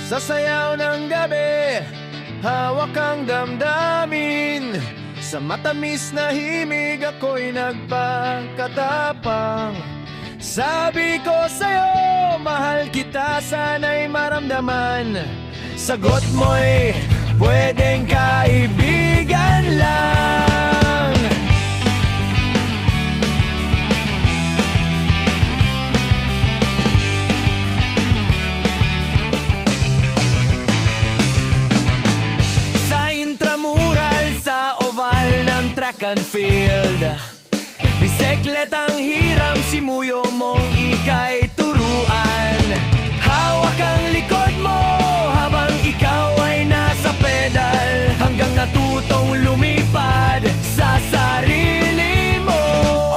Sa sayaw ng gabi, hawak ang damdamin. Sa matamis na himig ako'y nagpakatapang. Sabi ko sa'yo, mahal kita, sana'y maramdaman. Sagot mo'y pwedeng kaibigan lang. Sa intramural, sa oval ng track and field, bisikletang hiram, simuyo mong ika'y turuan. Hawak ang likod mo habang ikaw ay nasa pedal, hanggang natutong lumipad sa sarili mo.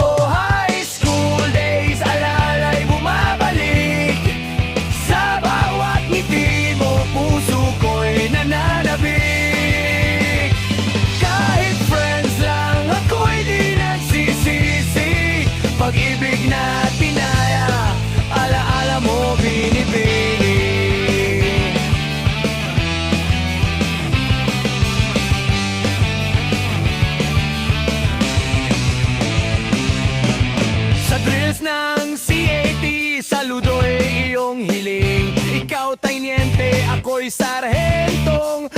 Oh, high school days, alala'y bumabalik. Sa bawat ngiti mo, puso ko'y nananabik. Kahit friends lang, ako'y di nagsisisi. Pag-ibig na pinaya, alaala mo binibini. Sa drills ng CAT, saludo'y iyong hiling. Ikaw tiniente, ako'y sarhentong